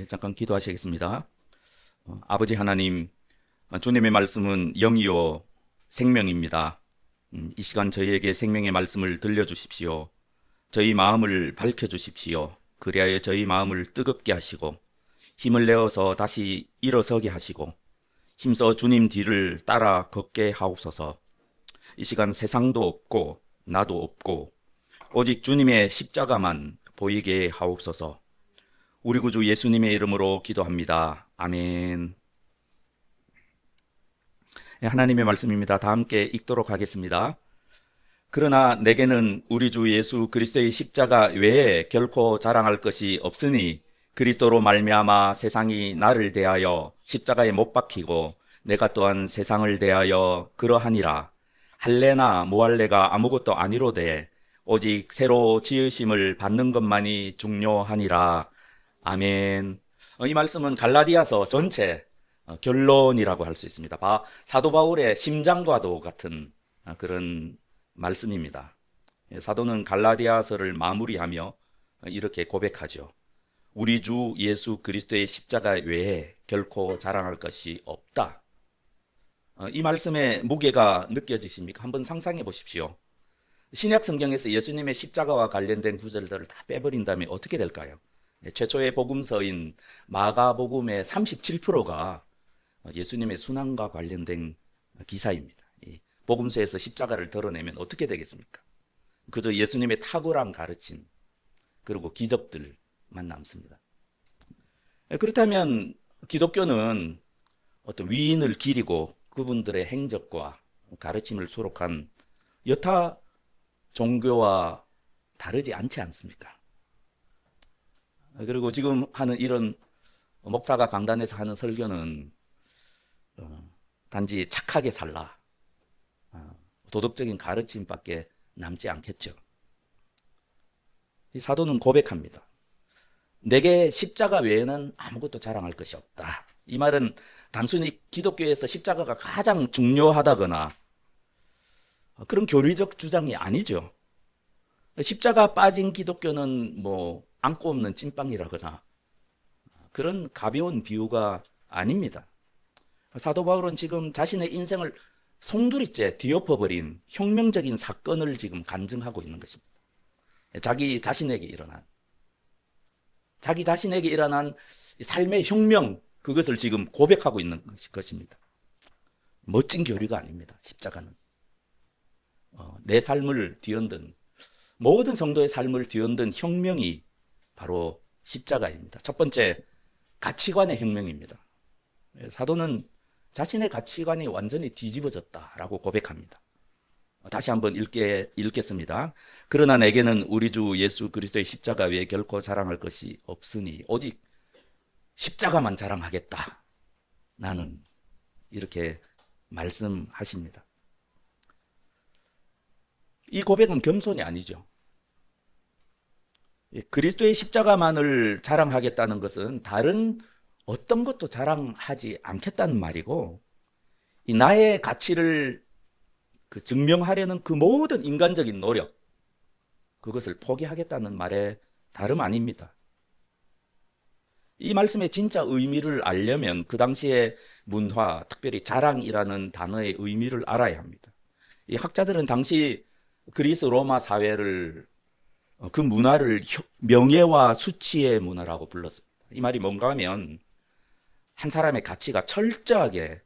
잠깐 기도하시겠습니다. 아버지 하나님, 주님의 말씀은 영이요 생명입니다. 이 시간 저희에게 생명의 말씀을 들려주십시오. 저희 마음을 밝혀주십시오. 그리하여 저희 마음을 뜨겁게 하시고 힘을 내어서 다시 일어서게 하시고 힘써 주님 뒤를 따라 걷게 하옵소서. 이 시간 세상도 없고 나도 없고 오직 주님의 십자가만 보이게 하옵소서. 우리 구주 예수님의 이름으로 기도합니다. 아멘. 하나님의 말씀입니다. 다 함께 읽도록 하겠습니다. 그러나 내게는 우리 주 예수 그리스도의 십자가 외에 결코 자랑할 것이 없으니 그리스도로 말미암아 세상이 나를 대하여 십자가에 못 박히고 내가 또한 세상을 대하여 그러하니라. 할례나 무할례가 아무것도 아니로되 오직 새로 지으심을 받는 것만이 중요하니라. 아멘. 이 말씀은 갈라디아서 전체 결론이라고 할 수 있습니다. 사도 바울의 심장과도 같은 그런 말씀입니다. 사도는 갈라디아서를 마무리하며 이렇게 고백하죠. 우리 주 예수 그리스도의 십자가 외에 결코 자랑할 것이 없다. 이 말씀의 무게가 느껴지십니까? 한번 상상해 보십시오. 신약 성경에서 예수님의 십자가와 관련된 구절들을 다 빼버린다면 어떻게 될까요? 최초의 복음서인 마가복음의 37%가 예수님의 순환과 관련된 기사입니다. 복음서에서 십자가를 드러내면 어떻게 되겠습니까? 그저 예수님의 탁월한 가르침 그리고 기적들만 남습니다. 그렇다면 기독교는 어떤 위인을 기리고 그분들의 행적과 가르침을 수록한 여타 종교와 다르지 않지 않습니까? 그리고 지금 하는 이런 목사가 강단에서 하는 설교는 단지 착하게 살라, 도덕적인 가르침밖에 남지 않겠죠. 이 사도는 고백합니다. 내게 십자가 외에는 아무것도 자랑할 것이 없다. 이 말은 단순히 기독교에서 십자가가 가장 중요하다거나 그런 교리적 주장이 아니죠. 십자가 빠진 기독교는 뭐 안고 없는 찐빵이라거나 그런 가벼운 비유가 아닙니다. 사도 바울은 지금 자신의 인생을 송두리째 뒤엎어버린 혁명적인 사건을 지금 간증하고 있는 것입니다. 자기 자신에게 일어난 삶의 혁명, 그것을 지금 고백하고 있는 것입니다. 멋진 교리가 아닙니다. 십자가는. 내 삶을 뒤흔든, 모든 성도의 삶을 뒤흔든 혁명이 바로 십자가입니다. 첫 번째, 가치관의 혁명입니다. 사도는 자신의 가치관이 완전히 뒤집어졌다라고 고백합니다. 다시 한번 읽겠습니다. 그러나 내게는 우리 주 예수 그리스도의 십자가 외에 결코 자랑할 것이 없으니 오직 십자가만 자랑하겠다. 나는 이렇게 말씀하십니다. 이 고백은 겸손이 아니죠. 그리스도의 십자가만을 자랑하겠다는 것은 다른 어떤 것도 자랑하지 않겠다는 말이고, 이 나의 가치를 증명하려는 그 모든 인간적인 노력, 그것을 포기하겠다는 말에 다름 아닙니다. 이 말씀의 진짜 의미를 알려면 그 당시의 문화, 특별히 자랑이라는 단어의 의미를 알아야 합니다. 이 학자들은 당시 그리스 로마 사회를 그 문화를 명예와 수치의 문화라고 불렀습니다. 이 말이 뭔가 하면 한 사람의 가치가 철저하게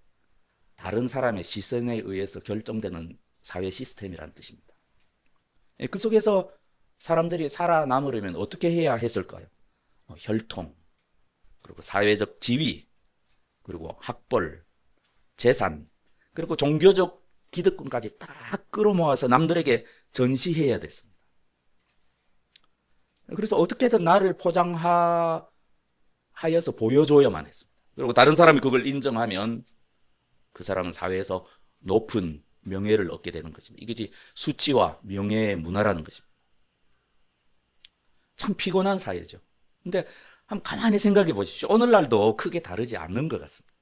다른 사람의 시선에 의해서 결정되는 사회 시스템이라는 뜻입니다. 그 속에서 사람들이 살아남으려면 어떻게 해야 했을까요? 혈통, 그리고 사회적 지위, 그리고 학벌, 재산, 그리고 종교적 기득권까지 딱 끌어모아서 남들에게 전시해야 됐습니다. 그래서 어떻게든 나를 포장하여서 보여줘야만 했습니다. 그리고 다른 사람이 그걸 인정하면 그 사람은 사회에서 높은 명예를 얻게 되는 것입니다. 이것이 수치와 명예의 문화라는 것입니다. 참 피곤한 사회죠. 근데 한번 가만히 생각해 보십시오. 오늘날도 크게 다르지 않는 것 같습니다.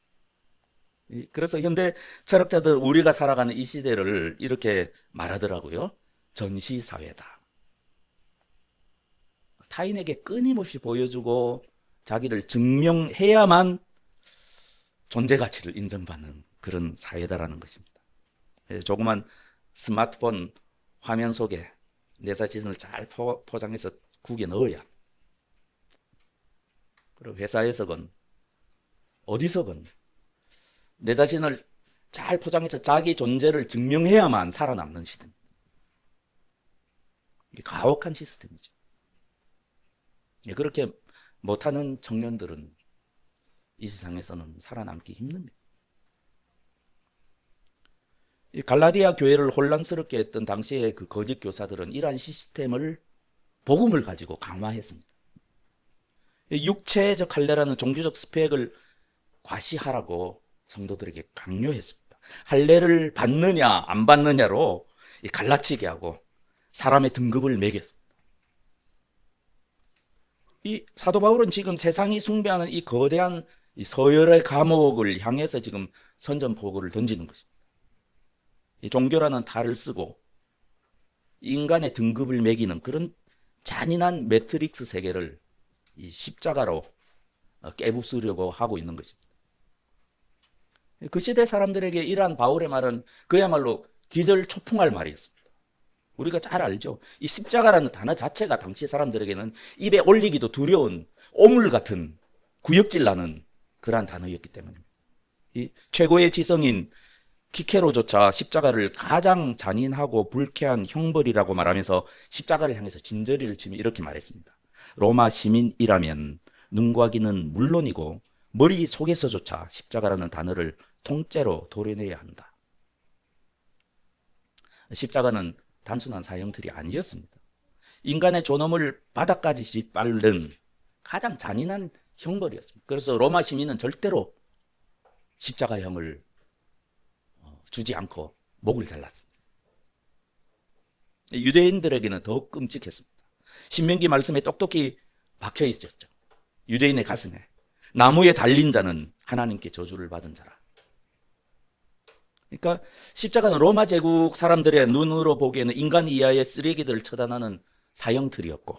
그래서 현대 철학자들 우리가 살아가는 이 시대를 이렇게 말하더라고요. 전시사회다. 타인에게 끊임없이 보여주고 자기를 증명해야만 존재 가치를 인정받는 그런 사회다라는 것입니다. 조그만 스마트폰 화면 속에 내 자신을 잘 포장해서 구겨 넣어야, 그리고 회사에서건 어디서건 내 자신을 잘 포장해서 자기 존재를 증명해야만 살아남는 시대입니다. 이게 가혹한 시스템이죠. 그렇게 못하는 청년들은 이 세상에서는 살아남기 힘듭니다. 이 갈라디아 교회를 혼란스럽게 했던 당시의 그 거짓 교사들은 이러한 시스템을, 복음을 가지고 강화했습니다. 육체적 할례라는 종교적 스펙을 과시하라고 성도들에게 강요했습니다. 할례를 받느냐 안 받느냐로 갈라치게 하고 사람의 등급을 매겼습니다. 이 사도 바울은 지금 세상이 숭배하는 이 거대한 이 서열의 감옥을 향해서 지금 선전포고를 던지는 것입니다. 이 종교라는 탈을 쓰고 인간의 등급을 매기는 그런 잔인한 매트릭스 세계를 이 십자가로 깨부수려고 하고 있는 것입니다. 그 시대 사람들에게 이러한 바울의 말은 그야말로 기절초풍할 말이었습니다. 우리가 잘 알죠. 이 십자가라는 단어 자체가 당시 사람들에게는 입에 올리기도 두려운 오물 같은 구역질 나는 그러한 단어였기 때문입니다. 이 최고의 지성인 키케로조차 십자가를 가장 잔인하고 불쾌한 형벌이라고 말하면서 십자가를 향해서 진저리를 치며 이렇게 말했습니다. 로마 시민이라면 눈과 귀는 물론이고 머리 속에서조차 십자가라는 단어를 통째로 도려내야 한다. 십자가는 단순한 사형틀이 아니었습니다. 인간의 존엄을 바닥까지 짓밟는 가장 잔인한 형벌이었습니다. 그래서 로마 시민은 절대로 십자가형을 주지 않고 목을 잘랐습니다. 유대인들에게는 더 끔찍했습니다. 신명기 말씀에 똑똑히 박혀 있었죠. 유대인의 가슴에 나무에 달린 자는 하나님께 저주를 받은 자라. 그러니까 십자가는 로마 제국 사람들의 눈으로 보기에는 인간 이하의 쓰레기들을 처단하는 사형틀이었고,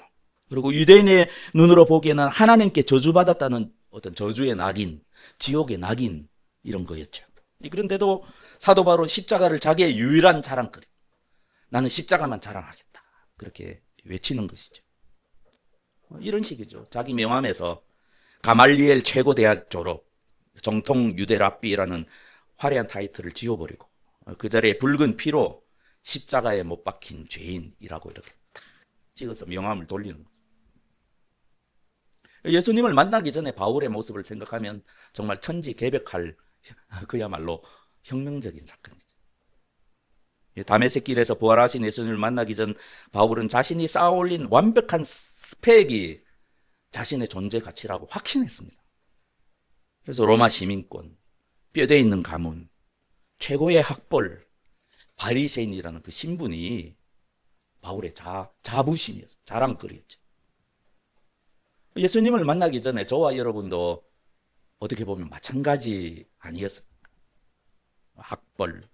그리고 유대인의 눈으로 보기에는 하나님께 저주받았다는 어떤 저주의 낙인, 지옥의 낙인 이런 거였죠. 그런데도 사도 바울은 십자가를 자기의 유일한 자랑거리, 나는 십자가만 자랑하겠다, 그렇게 외치는 것이죠. 이런 식이죠. 자기 명함에서 가말리엘 최고대학 졸업, 정통 유대 랍비라는 화려한 타이틀을 지워버리고 그 자리에 붉은 피로 십자가에 못 박힌 죄인이라고 이렇게 탁 찍어서 명함을 돌리는 거예요. 예수님을 만나기 전에 바울의 모습을 생각하면 정말 천지개벽할 그야말로 혁명적인 사건이죠. 다메섹 길에서 부활하신 예수님을 만나기 전 바울은 자신이 쌓아올린 완벽한 스펙이 자신의 존재 가치라고 확신했습니다. 그래서 로마 시민권, 뼈대 있는 가문, 최고의 학벌, 바리새인이라는 그 신분이 바울의 자부심이었어요. 자랑거리였죠. 예수님을 만나기 전에 저와 여러분도 어떻게 보면 마찬가지 아니었습니까? 학벌,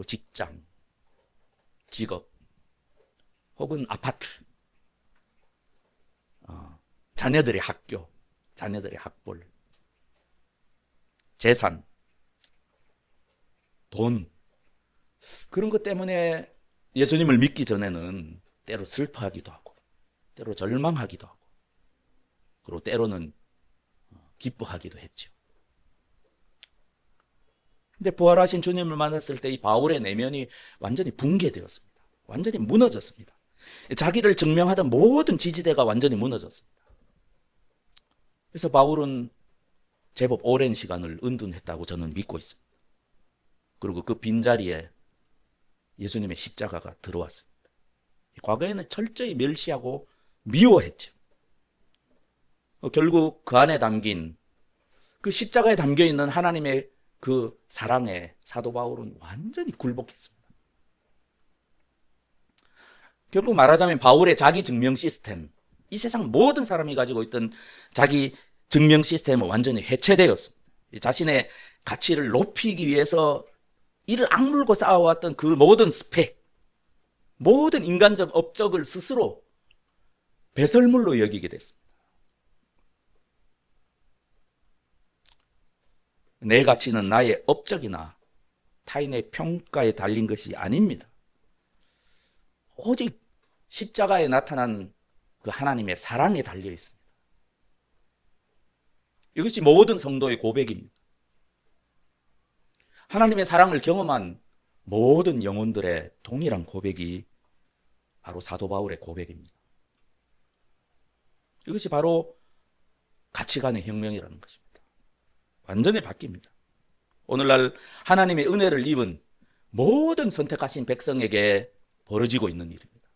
직장, 직업, 혹은 아파트, 자녀들의 학교, 자녀들의 학벌, 재산, 돈, 그런 것 때문에 예수님을 믿기 전에는 때로 슬퍼하기도 하고, 때로 절망하기도 하고, 그리고 때로는 기뻐하기도 했죠. 근데 부활하신 주님을 만났을 때 이 바울의 내면이 완전히 붕괴되었습니다. 완전히 무너졌습니다. 자기를 증명하던 모든 지지대가 완전히 무너졌습니다. 그래서 바울은 제법 오랜 시간을 은둔했다고 저는 믿고 있습니다. 그리고 그 빈자리에 예수님의 십자가가 들어왔습니다. 과거에는 철저히 멸시하고 미워했죠. 결국 그 안에 담긴, 그 십자가에 담겨있는 하나님의 그 사랑에 사도 바울은 완전히 굴복했습니다. 결국 말하자면 바울의 자기 증명 시스템, 이 세상 모든 사람이 가지고 있던 자기 증명 시스템은 완전히 해체되었습니다. 자신의 가치를 높이기 위해서 이를 악물고 쌓아왔던 그 모든 스펙, 모든 인간적 업적을 스스로 배설물로 여기게 됐습니다. 내 가치는 나의 업적이나 타인의 평가에 달린 것이 아닙니다. 오직 십자가에 나타난 그 하나님의 사랑에 달려 있습니다. 이것이 모든 성도의 고백입니다. 하나님의 사랑을 경험한 모든 영혼들의 동일한 고백이 바로 사도 바울의 고백입니다. 이것이 바로 가치관의 혁명이라는 것입니다. 완전히 바뀝니다. 오늘날 하나님의 은혜를 입은 모든 선택하신 백성에게 벌어지고 있는 일입니다.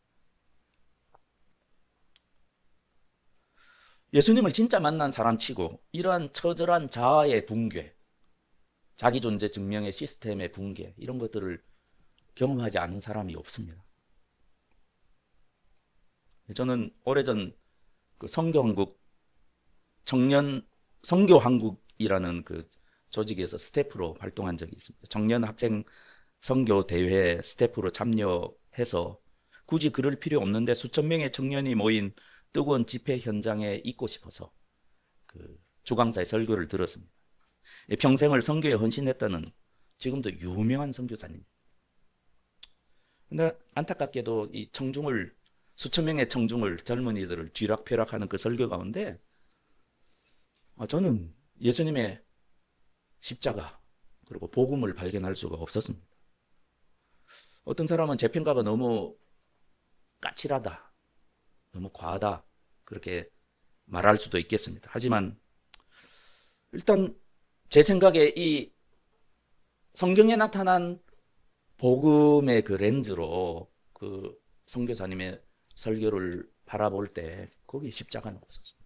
예수님을 진짜 만난 사람 치고 이러한 처절한 자아의 붕괴, 자기 존재 증명의 시스템의 붕괴, 이런 것들을 경험하지 않은 사람이 없습니다. 저는 오래전 그 성교한국 청년 성교한국이라는 그 조직에서 스태프로 활동한 적이 있습니다. 청년 학생 선교 대회 스태프로 참여해서 굳이 그럴 필요 없는데 수천 명의 청년이 모인 뜨거운 집회 현장에 있고 싶어서 그 주강사의 설교를 들었습니다. 평생을 선교에 헌신했다는 지금도 유명한 선교사님. 근데 안타깝게도 이 청중을, 수천 명의 청중을, 젊은이들을 쥐락펴락하는 그 설교 가운데 저는 예수님의 십자가 그리고 복음을 발견할 수가 없었습니다. 어떤 사람은 제 평가가 너무 까칠하다, 너무 과하다, 그렇게 말할 수도 있겠습니다. 하지만 일단 제 생각에 이 성경에 나타난 복음의 그 렌즈로 그 선교사님의 설교를 바라볼 때 거기 십자가는 없었습니다.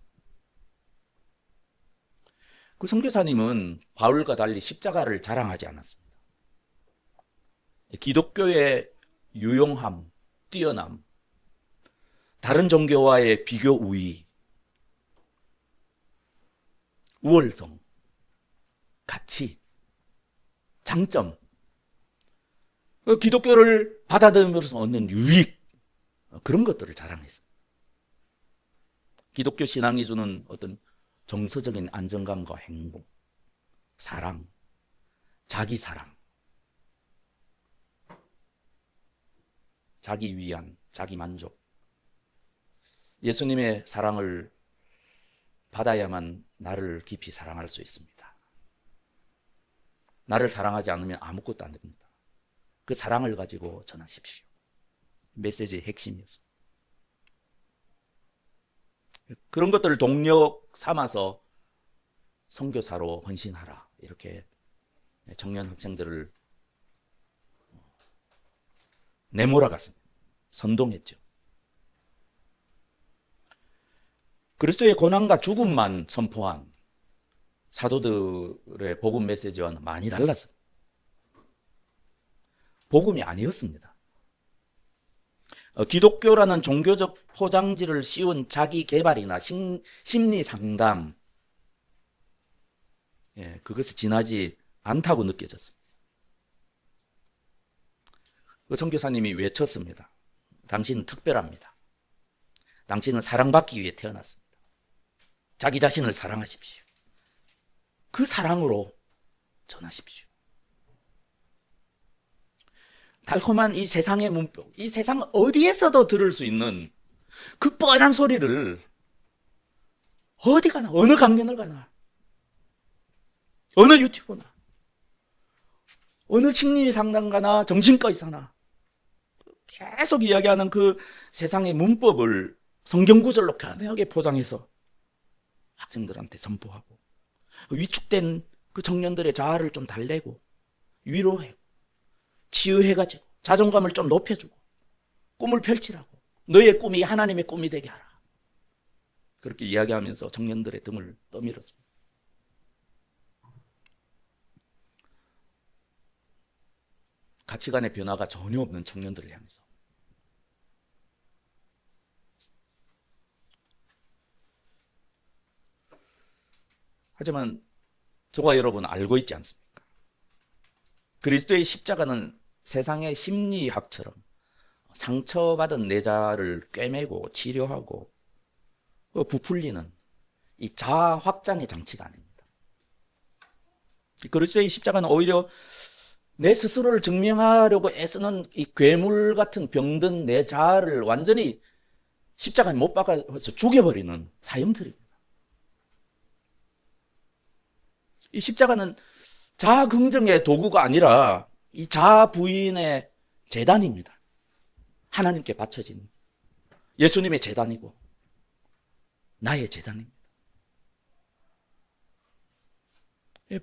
그 선교사님은 바울과 달리 십자가를 자랑하지 않았습니다. 기독교의 유용함, 뛰어남, 다른 종교와의 비교 우위, 우월성, 가치, 장점, 기독교를 받아들이면서 얻는 유익, 그런 것들을 자랑했습니다. 기독교 신앙이 주는 어떤 정서적인 안정감과 행복, 사랑, 자기 사랑, 자기 위안, 자기 만족. 예수님의 사랑을 받아야만 나를 깊이 사랑할 수 있습니다. 나를 사랑하지 않으면 아무것도 안 됩니다. 그 사랑을 가지고 전하십시오. 메시지의 핵심이었습니다. 그런 것들을 동력 삼아서 선교사로 헌신하라, 이렇게 청년 학생들을 내몰아갔습니다. 선동했죠. 그리스도의 고난과 죽음만 선포한 사도들의 복음 메시지와는 많이 달랐어요. 복음이 아니었습니다. 기독교라는 종교적 포장지를 씌운 자기 개발이나 심리 상담, 그것이 지나지 않다고 느껴졌습니다. 그 선교사님이 외쳤습니다. 당신은 특별합니다. 당신은 사랑받기 위해 태어났습니다. 자기 자신을 사랑하십시오. 그 사랑으로 전하십시오. 달콤한 이 세상의 문법, 이 세상 어디에서도 들을 수 있는 그 뻔한 소리를 어디 가나, 어느 강연을 가나, 어느 유튜브나, 어느 심리 상담가나 정신과 의사나 계속 이야기하는 그 세상의 문법을 성경 구절로 가능하게 포장해서 학생들한테 선포하고, 위축된 그 청년들의 자아를 좀 달래고 위로해, 치유해가지고 자존감을 좀 높여주고 꿈을 펼치라고, 너의 꿈이 하나님의 꿈이 되게 하라, 그렇게 이야기하면서 청년들의 등을 떠밀었습니다. 가치관의 변화가 전혀 없는 청년들을 향해서. 하지만 저와 여러분 알고 있지 않습니까? 그리스도의 십자가는 세상의 심리학처럼 상처받은 내 자를 꿰매고 치료하고 부풀리는 이 자아 확장의 장치가 아닙니다. 그리스도의 십자가는 오히려 내 스스로를 증명하려고 애쓰는 이 괴물 같은 병든 내 자아를 완전히 십자가에 못 박아서 죽여버리는 사형틀입니다. 이 십자가는 자아 긍정의 도구가 아니라 이 자아 부인의 제단입니다. 하나님께 바쳐진 예수님의 제단이고 나의 제단입니다.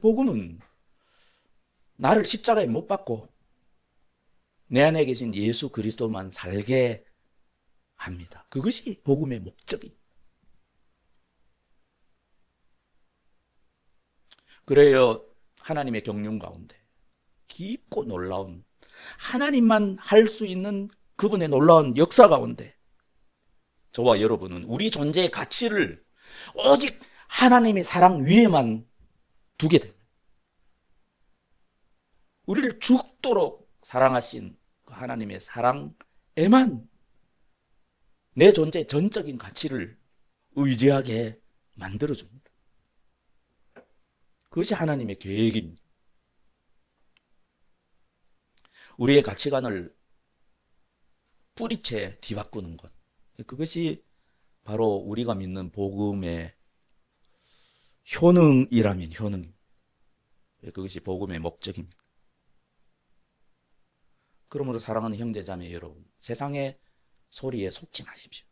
복음은 나를 십자가에 못 박고 내 안에 계신 예수 그리스도만 살게 합니다. 그것이 복음의 목적입니다. 그래요, 하나님의 경륜 가운데 깊고 놀라운 하나님만 할 수 있는 그분의 놀라운 역사 가운데 저와 여러분은 우리 존재의 가치를 오직 하나님의 사랑 위에만 두게 됩니다. 우리를 죽도록 사랑하신 그 하나님의 사랑에만 내 존재의 전적인 가치를 의지하게 만들어줍니다. 그것이 하나님의 계획입니다. 우리의 가치관을 뿌리채 뒤바꾸는 것, 그것이 바로 우리가 믿는 복음의 효능이라면 효능, 그것이 복음의 목적입니다. 그러므로 사랑하는 형제자매 여러분, 세상의 소리에 속지 마십시오.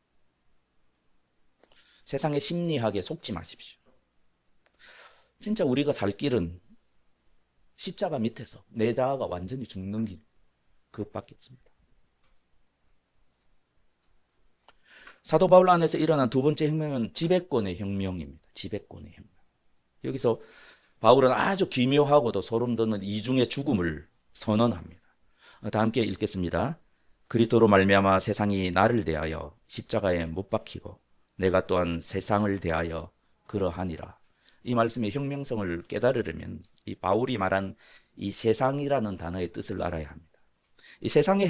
세상의 심리학에 속지 마십시오. 진짜 우리가 살 길은 십자가 밑에서 내 자아가 완전히 죽는 길, 그것밖에 없습니다. 사도 바울 안에서 일어난 두 번째 혁명은 지배권의 혁명입니다. 지배권의 혁명. 여기서 바울은 아주 기묘하고도 소름 돋는 이중의 죽음을 선언합니다. 다 함께 읽겠습니다. 그리스도로 말미암아 세상이 나를 대하여 십자가에 못 박히고 내가 또한 세상을 대하여 그러하니라. 이 말씀의 혁명성을 깨달으려면 이 바울이 말한 이 세상이라는 단어의 뜻을 알아야 합니다. 이 세상에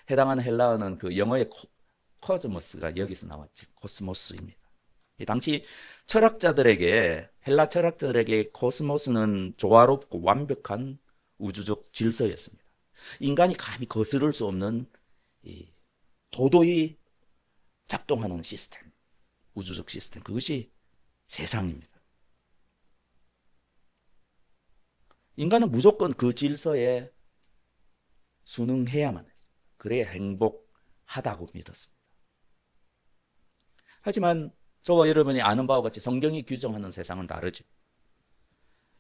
해당하는 헬라어는 그 영어의 코스모스가 여기서 나왔죠. 코스모스입니다. 당시 철학자들에게, 헬라 철학자들에게 코스모스는 조화롭고 완벽한 우주적 질서였습니다. 인간이 감히 거스를 수 없는 도도히 작동하는 시스템, 우주적 시스템, 그것이 세상입니다. 인간은 무조건 그 질서에 순응해야만 했습니다. 그래야 행복하다고 믿었습니다. 하지만 저와 여러분이 아는 바와 같이 성경이 규정하는 세상은 다르죠.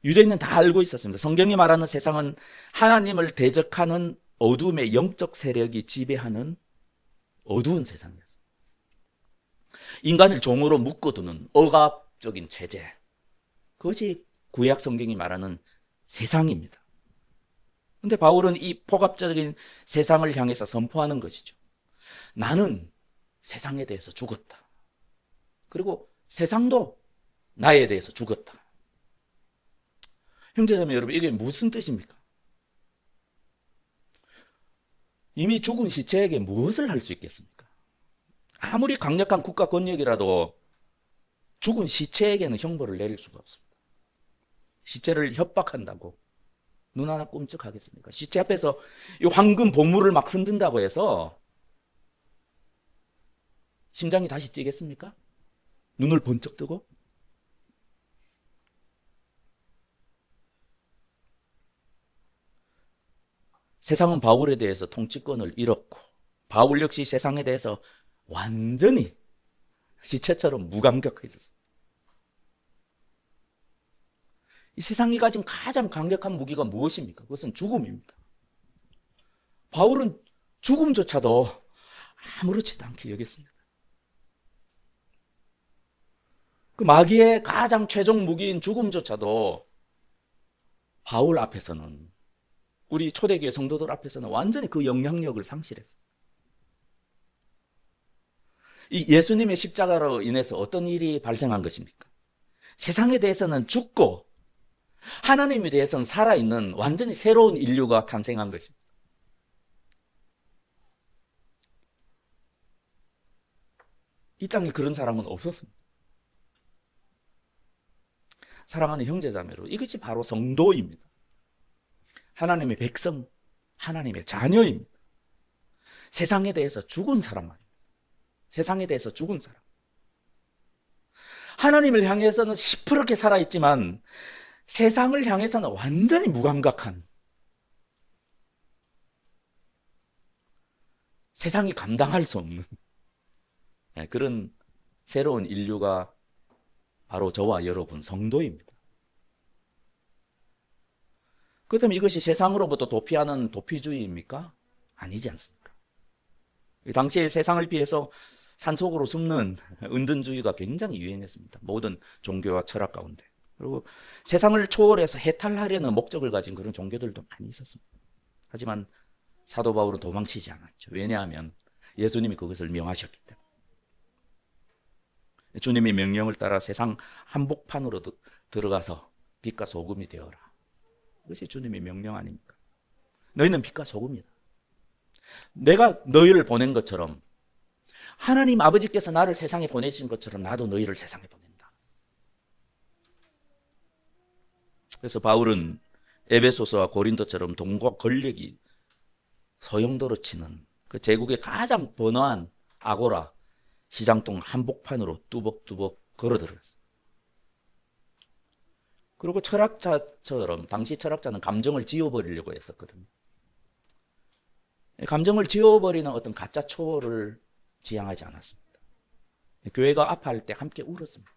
유대인은 다 알고 있었습니다. 성경이 말하는 세상은 하나님을 대적하는 어둠의 영적 세력이 지배하는 어두운 세상이었습니다. 인간을 종으로 묶어두는 억압적인 체제, 그것이 구약 성경이 말하는 세상입니다. 그런데 바울은 이 폭압적인 세상을 향해서 선포하는 것이죠. 나는 세상에 대해서 죽었다. 그리고 세상도 나에 대해서 죽었다. 형제자매 여러분, 이게 무슨 뜻입니까? 이미 죽은 시체에게 무엇을 할 수 있겠습니까? 아무리 강력한 국가 권력이라도 죽은 시체에게는 형벌을 내릴 수가 없습니다. 시체를 협박한다고 눈 하나 끔찍하겠습니까? 시체 앞에서 이 황금 보물을 막 흔든다고 해서 심장이 다시 뛰겠습니까? 눈을 번쩍 뜨고? 세상은 바울에 대해서 통치권을 잃었고 바울 역시 세상에 대해서 완전히 시체처럼 무감격해졌습니다. 이 세상이 가진 가장 강력한 무기가 무엇입니까? 그것은 죽음입니다. 바울은 죽음조차도 아무렇지도 않게 여겼습니다. 그 마귀의 가장 최종 무기인 죽음조차도 바울 앞에서는, 우리 초대교회 성도들 앞에서는 완전히 그 영향력을 상실했습니다. 이 예수님의 십자가로 인해서 어떤 일이 발생한 것입니까? 세상에 대해서는 죽고 하나님에 대해서는 살아있는 완전히 새로운 인류가 탄생한 것입니다. 이 땅에 그런 사람은 없었습니다. 사랑하는 형제자매로, 이것이 바로 성도입니다. 하나님의 백성, 하나님의 자녀입니다. 세상에 대해서 죽은 사람 말입니다. 세상에 대해서 죽은 사람. 하나님을 향해서는 시퍼렇게 살아있지만 세상을 향해서는 완전히 무감각한, 세상이 감당할 수 없는 그런 새로운 인류가 바로 저와 여러분 성도입니다. 그렇다면 이것이 세상으로부터 도피하는 도피주의입니까? 아니지 않습니까? 당시에 세상을 피해서 산속으로 숨는 은둔주의가 굉장히 유행했습니다. 모든 종교와 철학 가운데. 그리고 세상을 초월해서 해탈하려는 목적을 가진 그런 종교들도 많이 있었습니다. 하지만 사도 바울은 도망치지 않았죠. 왜냐하면 예수님이 그것을 명하셨기 때문에. 주님의 명령을 따라 세상 한복판으로 들어가서 빛과 소금이 되어라. 그것이 주님의 명령 아닙니까? 너희는 빛과 소금이다. 내가 너희를 보낸 것처럼, 하나님 아버지께서 나를 세상에 보내신 것처럼 나도 너희를 세상에 보낸다. 그래서 바울은 에베소서와 고린도처럼 돈과 권력이 소용돌이 치는 그 제국의 가장 번화한 아고라 시장동 한복판으로 뚜벅뚜벅 걸어들었어요. 그리고 철학자처럼 당시 철학자는 감정을 지워버리려고 했었거든요. 감정을 지워버리는 어떤 가짜 초월을 지향하지 않았습니다. 교회가 아파할 때 함께 울었습니다.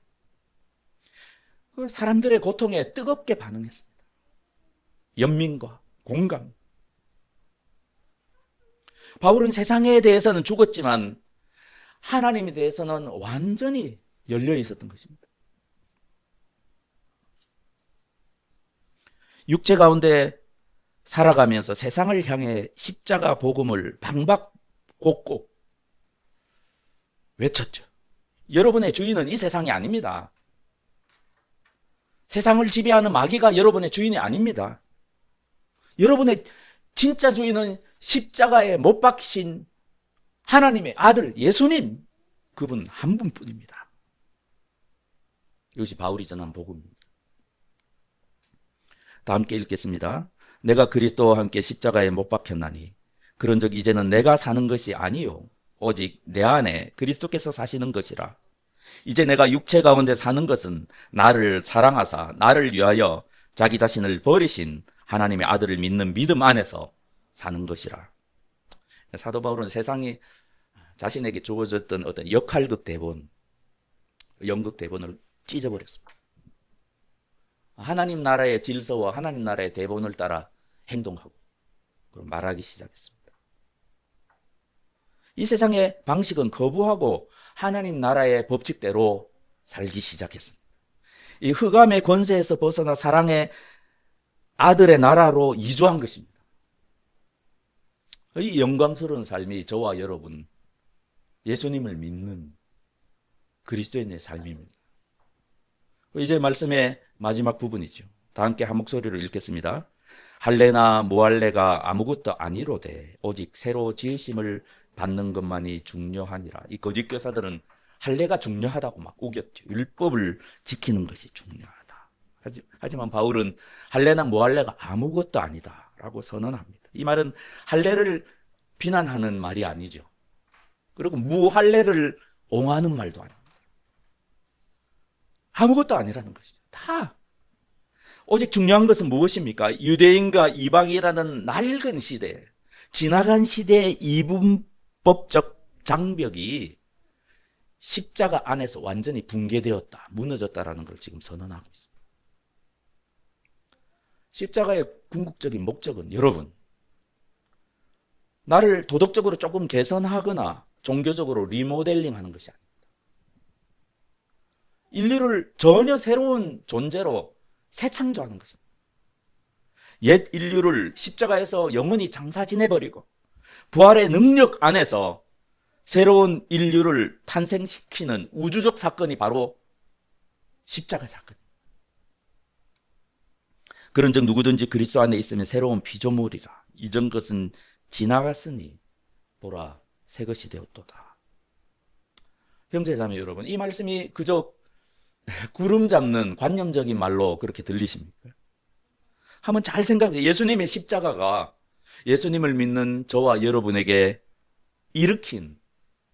사람들의 고통에 뜨겁게 반응했습니다. 연민과 공감. 바울은 세상에 대해서는 죽었지만 하나님에 대해서는 완전히 열려 있었던 것입니다. 육체 가운데 살아가면서 세상을 향해 십자가 복음을 방박곡곡 외쳤죠. 여러분의 주인은 이 세상이 아닙니다. 세상을 지배하는 마귀가 여러분의 주인이 아닙니다. 여러분의 진짜 주인은 십자가에 못 박히신 하나님의 아들 예수님, 그분 한 분뿐입니다. 이것이 바울이 전한 복음입니다. 다 함께 읽겠습니다. 내가 그리스도와 함께 십자가에 못 박혔나니 그런즉 이제는 내가 사는 것이 아니요 오직 내 안에 그리스도께서 사시는 것이라. 이제 내가 육체 가운데 사는 것은 나를 사랑하사 나를 위하여 자기 자신을 버리신 하나님의 아들을 믿는 믿음 안에서 사는 것이라. 사도 바울은 세상이 자신에게 주어졌던 어떤 역할극 대본, 연극 대본을 찢어버렸습니다. 하나님 나라의 질서와 하나님 나라의 대본을 따라 행동하고 말하기 시작했습니다. 이 세상의 방식은 거부하고 하나님 나라의 법칙대로 살기 시작했습니다. 이 흑암의 권세에서 벗어나 사랑의 아들의 나라로 이주한 것입니다. 이 영광스러운 삶이 저와 여러분 예수님을 믿는 그리스도인의 삶입니다. 이제 말씀의 마지막 부분이죠. 다 함께 한 목소리로 읽겠습니다. 할례나 무할례가 아무것도 아니로되 오직 새로 지으심을 받는 것만이 중요하니라. 이 거짓 교사들은 할례가 중요하다고 막 우겼죠. 율법을 지키는 것이 중요하다. 하지만 바울은 할례나 무할례가 아무것도 아니다라고 선언합니다. 이 말은 할례를 비난하는 말이 아니죠. 그리고 무할례를 옹호하는 말도 아닙니다. 아무것도 아니라는 것이죠. 다. 오직 중요한 것은 무엇입니까? 유대인과 이방이라는 낡은 시대, 지나간 시대의 이분법적 장벽이 십자가 안에서 완전히 붕괴되었다, 무너졌다라는 걸 지금 선언하고 있습니다. 십자가의 궁극적인 목적은 여러분, 나를 도덕적으로 조금 개선하거나 종교적으로 리모델링하는 것이 아닙니다. 인류를 전혀 새로운 존재로 새창조하는 것입니다. 옛 인류를 십자가에서 영원히 장사 지내버리고 부활의 능력 안에서 새로운 인류를 탄생시키는 우주적 사건이 바로 십자가 사건입니다. 그런즉 누구든지 그리스도 안에 있으면 새로운 피조물이라. 이전 것은 지나갔으니 보라 새 것이 되었도다. 형제자매 여러분, 이 말씀이 그저 구름 잡는 관념적인 말로 그렇게 들리십니까? 한번 잘 생각해. 예수님의 십자가가 예수님을 믿는 저와 여러분에게 일으킨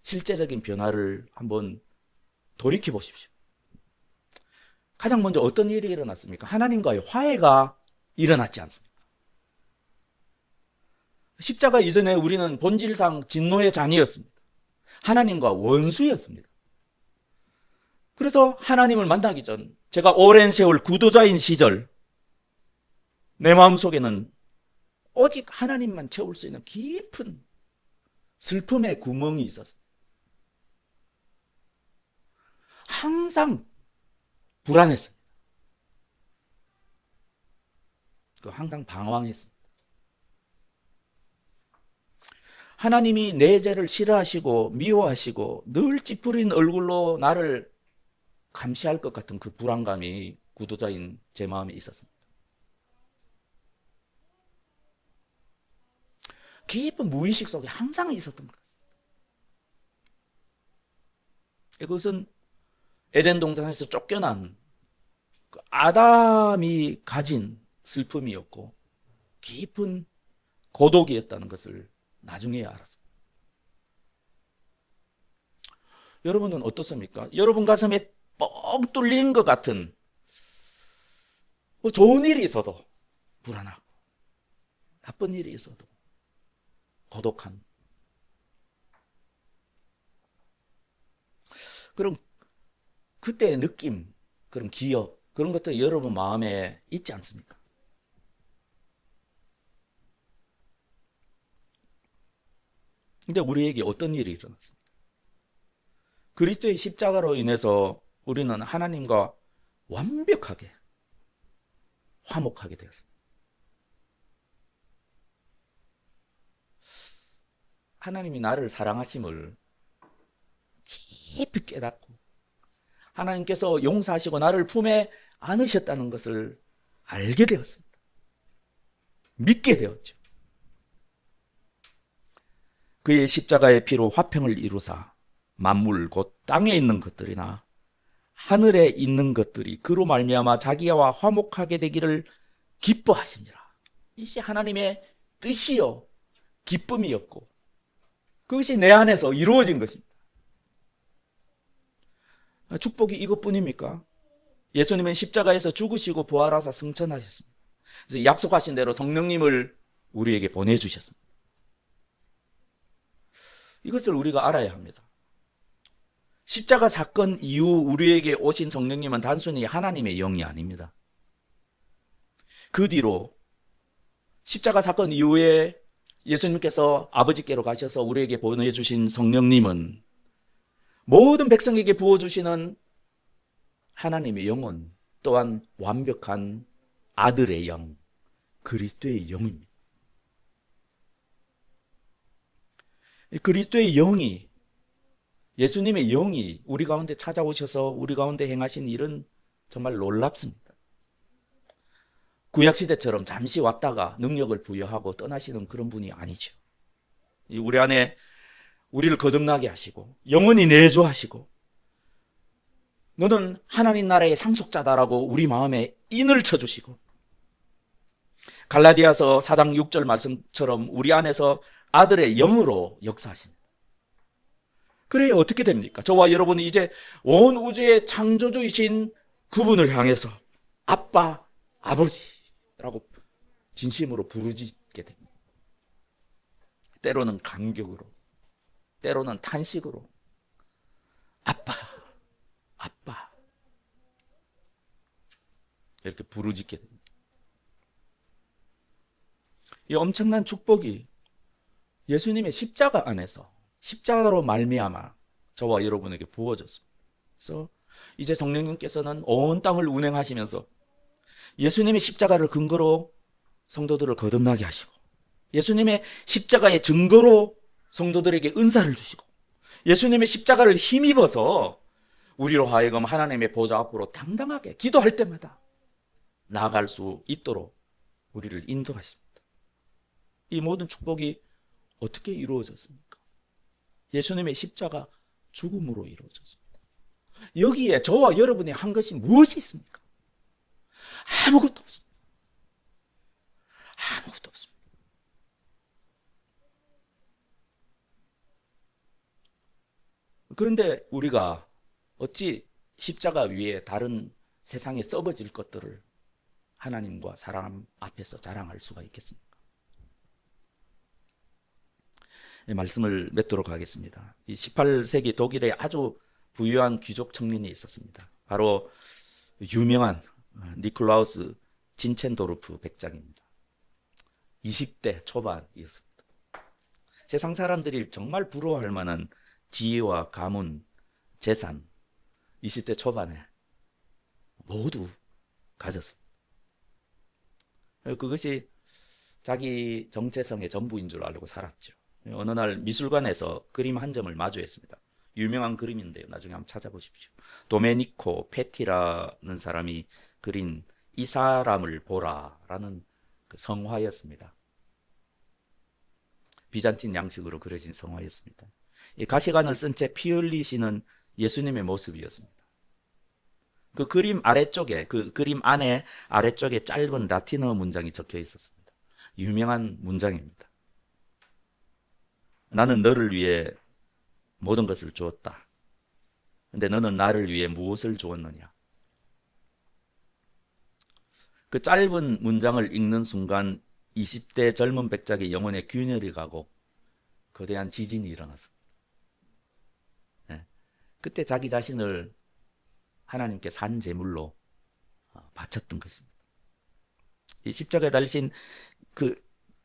실제적인 변화를 한번 돌이켜 보십시오. 가장 먼저 어떤 일이 일어났습니까? 하나님과의 화해가 일어났지 않습니까? 십자가 이전에 우리는 본질상 진노의 자녀였습니다. 하나님과 원수였습니다. 그래서 하나님을 만나기 전, 제가 오랜 세월 구도자인 시절, 내 마음속에는 오직 하나님만 채울 수 있는 깊은 슬픔의 구멍이 있었어요. 항상 불안했습니다. 항상 방황했습니다. 하나님이 내 죄를 싫어하시고 미워하시고 늘 찌푸린 얼굴로 나를 감시할 것 같은 그 불안감이 구도자인 제 마음에 있었습니다. 깊은 무의식 속에 항상 있었던 것 같습니다. 그것은 에덴 동산에서 쫓겨난 아담이 가진 슬픔이었고 깊은 고독이었다는 것을 나중에 알았습니다. 여러분은 어떻습니까? 여러분 가슴에 뻥 뚫린 것 같은 좋은 일이 있어도 불안하고 나쁜 일이 있어도 고독한 그런 그때의 느낌, 그런 기억, 그런 것들이 여러분 마음에 있지 않습니까? 근데 우리에게 어떤 일이 일어났습니까? 그리스도의 십자가로 인해서 우리는 하나님과 완벽하게 화목하게 되었습니다. 하나님이 나를 사랑하심을 깊이 깨닫고 하나님께서 용서하시고 나를 품에 안으셨다는 것을 알게 되었습니다. 믿게 되었죠. 그의 십자가의 피로 화평을 이루사 만물 곧 땅에 있는 것들이나 하늘에 있는 것들이 그로 말미암아 자기와 화목하게 되기를 기뻐하십니다. 이것이 하나님의 뜻이요 기쁨이었고 그것이 내 안에서 이루어진 것입니다. 축복이 이것뿐입니까? 예수님은 십자가에서 죽으시고 부활하사 승천하셨습니다. 그래서 약속하신 대로 성령님을 우리에게 보내주셨습니다. 이것을 우리가 알아야 합니다. 십자가 사건 이후 우리에게 오신 성령님은 단순히 하나님의 영이 아닙니다. 그 뒤로 십자가 사건 이후에 예수님께서 아버지께로 가셔서 우리에게 보내주신 성령님은 모든 백성에게 부어주시는 하나님의 영혼 또한 완벽한 아들의 영, 그리스도의 영입니다. 그리스도의 영이, 예수님의 영이 우리 가운데 찾아오셔서 우리 가운데 행하신 일은 정말 놀랍습니다. 구약시대처럼 잠시 왔다가 능력을 부여하고 떠나시는 그런 분이 아니죠. 우리 안에 우리를 거듭나게 하시고 영원히 내조하시고 너는 하나님 나라의 상속자다라고 우리 마음에 인을 쳐주시고 갈라디아서 4장 6절 말씀처럼 우리 안에서 아들의 영으로 역사하십니다. 그래야 어떻게 됩니까? 저와 여러분은 이제 온 우주의 창조주이신 그분을 향해서 아빠, 아버지라고 진심으로 부르짖게 됩니다. 때로는 감격으로, 때로는 탄식으로 아빠, 아빠 이렇게 부르짖게 됩니다. 이 엄청난 축복이 예수님의 십자가 안에서 십자가로 말미암아 저와 여러분에게 부어졌습니다. 그래서 이제 성령님께서는 온 땅을 운행하시면서 예수님의 십자가를 근거로 성도들을 거듭나게 하시고 예수님의 십자가의 증거로 성도들에게 은사를 주시고 예수님의 십자가를 힘입어서 우리로 하여금 하나님의 보좌 앞으로 당당하게 기도할 때마다 나아갈 수 있도록 우리를 인도하십니다. 이 모든 축복이 어떻게 이루어졌습니까? 예수님의 십자가 죽음으로 이루어졌습니다. 여기에 저와 여러분이 한 것이 무엇이 있습니까? 아무것도 없습니다. 아무것도 없습니다. 그런데 우리가 어찌 십자가 위에 다른 세상에 썩어질 것들을 하나님과 사람 앞에서 자랑할 수가 있겠습니까? 말씀을 맺도록 하겠습니다. 이 18세기 독일에 아주 부유한 귀족 청년이 있었습니다. 바로 유명한 니콜라우스 진첸도르프 백작입니다. 20대 초반이었습니다. 세상 사람들이 정말 부러워할 만한 지혜와 가문, 재산, 20대 초반에 모두 가졌습니다. 그것이 자기 정체성의 전부인 줄 알고 살았죠. 어느 날 미술관에서 그림 한 점을 마주했습니다. 유명한 그림인데요. 나중에 한번 찾아보십시오. 도메니코 페티라는 사람이 그린 이 사람을 보라라는 그 성화였습니다. 비잔틴 양식으로 그려진 성화였습니다. 이 가시관을 쓴 채 피 흘리시는 예수님의 모습이었습니다. 그 그림 아래쪽에, 그 그림 안에 아래쪽에 짧은 라틴어 문장이 적혀 있었습니다. 유명한 문장입니다. 나는 너를 위해 모든 것을 주었다. 근데 너는 나를 위해 무엇을 주었느냐? 그 짧은 문장을 읽는 순간 20대 젊은 백작의 영혼에 균열이 가고 거대한 지진이 일어났습니다. 네. 그때 자기 자신을 하나님께 산 제물로 바쳤던 것입니다. 이 십자가에 달리신 그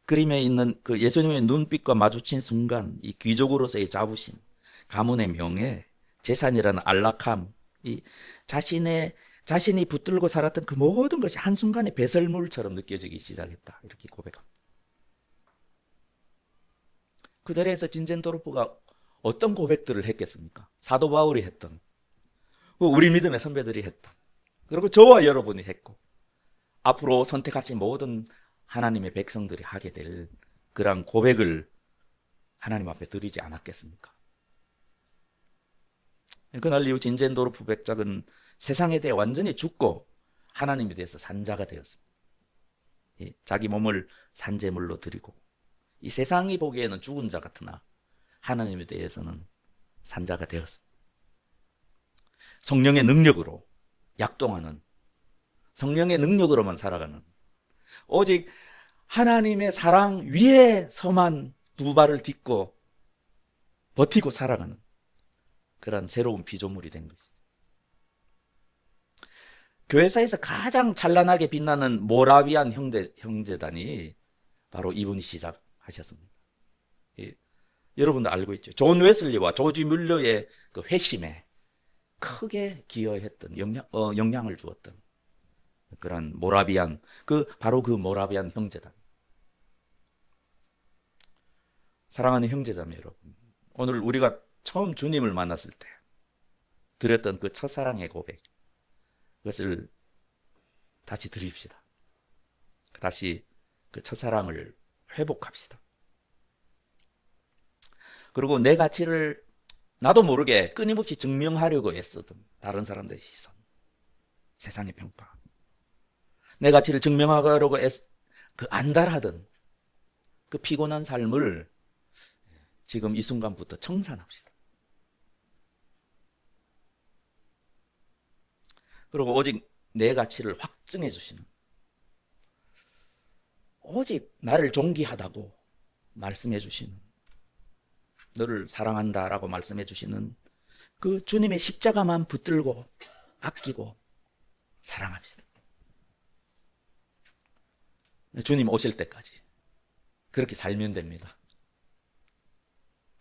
그림에 있는 그 예수님의 눈빛과 마주친 순간 이 귀족으로서의 자부심, 가문의 명예, 재산이라는 안락함, 이 자신이 붙들고 살았던 그 모든 것이 한순간에 배설물처럼 느껴지기 시작했다. 이렇게 고백합니다. 그 자리에서 진젠도르프가 어떤 고백들을 했겠습니까? 사도 바울이 했던, 우리 믿음의 선배들이 했던, 그리고 저와 여러분이 했고, 앞으로 선택하신 모든 하나님의 백성들이 하게 될 그런 고백을 하나님 앞에 드리지 않았겠습니까? 그날 이후 진젠도르프 백작은 세상에 대해 완전히 죽고 하나님에 대해서 산자가 되었습니다. 자기 몸을 산제물로 드리고, 이 세상이 보기에는 죽은 자 같으나 하나님에 대해서는 산자가 되었습니다. 성령의 능력으로 약동하는, 성령의 능력으로만 살아가는, 오직 하나님의 사랑 위에서만 두 발을 딛고 버티고 살아가는 그런 새로운 피조물이 된 것이죠. 교회사에서 가장 찬란하게 빛나는 모라비안 형제단이 바로 이분이 시작하셨습니다. 예, 여러분도 알고 있죠. 존 웨슬리와 조지 뮬러의 그 회심에 크게 기여했던 영향을 주었던 그런 모라비안, 바로 그 모라비안 형제단. 사랑하는 형제자매 여러분, 오늘 우리가 처음 주님을 만났을 때 드렸던 그 첫사랑의 고백, 그것을 다시 드립시다. 다시 그 첫사랑을 회복합시다. 그리고 내 가치를 나도 모르게 끊임없이 증명하려고 애쓰던 다른 사람들의 시선, 세상의 평가, 내 가치를 증명하려고 그 안달하던 그 피곤한 삶을 지금 이 순간부터 청산합시다. 그리고 오직 내 가치를 확증해 주시는, 오직 나를 존귀하다고 말씀해 주시는, 너를 사랑한다라고 말씀해 주시는 그 주님의 십자가만 붙들고 아끼고 사랑합시다. 주님 오실 때까지 그렇게 살면 됩니다.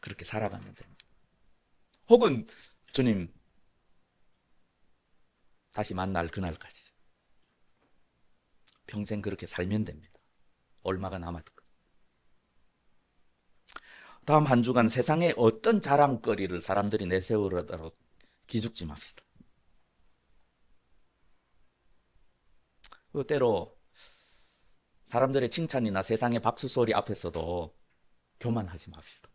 그렇게 살아가면 됩니다. 혹은 주님 다시 만날 그날까지 평생 그렇게 살면 됩니다. 얼마가 남았든. 다음 한 주간 세상에 어떤 자랑거리를 사람들이 내세우려다로 기죽지 맙시다. 때로 사람들의 칭찬이나 세상의 박수 소리 앞에서도 교만하지 맙시다.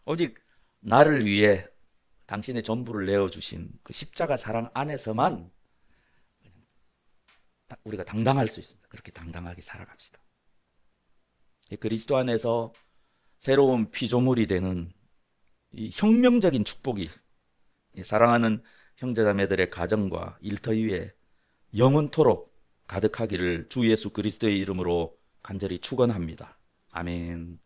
오직 나를 위해 당신의 전부를 내어주신 그 십자가 사랑 안에서만 우리가 당당할 수 있습니다. 그렇게 당당하게 살아갑시다. 그리스도 안에서 새로운 피조물이 되는 이 혁명적인 축복이 사랑하는 형제자매들의 가정과 일터 위에 영원토록 가득하기를 주 예수 그리스도의 이름으로 간절히 축원합니다. 아멘.